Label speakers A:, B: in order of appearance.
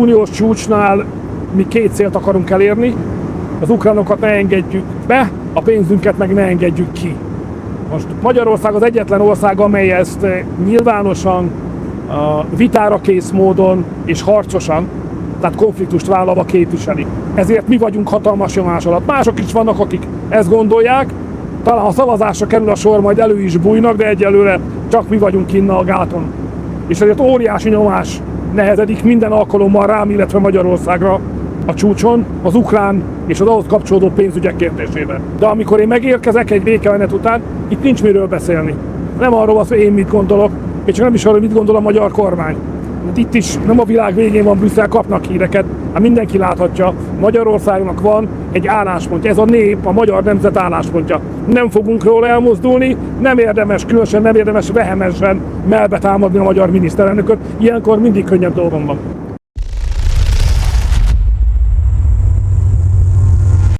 A: Uniós csúcsnál mi két célt akarunk elérni, az ukránokat ne engedjük be, a pénzünket meg ne engedjük ki. Most Magyarország az egyetlen ország, amely ezt nyilvánosan, vitára kész módon és harcosan, tehát konfliktust vállalva képviseli. Ezért mi vagyunk hatalmas nyomás alatt. Mások is vannak, akik ezt gondolják, talán ha szavazásra kerül a sor, majd elő is bújnak, de egyelőre csak mi vagyunk kinn a gáton. És ezért óriási nyomás nehezedik minden alkalommal rám, illetve Magyarországra a csúcson, az ukrán és az ahhoz kapcsolódó pénzügyek kérdésében. De amikor én megérkezek egy békemenet után, itt nincs miről beszélni. Nem arról van szó, hogy én mit gondolok, és csak nem is arról, hogy mit gondol a magyar kormány. Itt is nem a világ végén van Brüsszel, kapnak híreket, hát mindenki láthatja, Magyarországnak van egy álláspontja, ez a nép, a magyar nemzet álláspontja. Nem fogunk róla elmozdulni, nem érdemes, különösen nem érdemes vehemesen melbetámadni a magyar miniszterelnököt, ilyenkor mindig könnyebb dolgom van.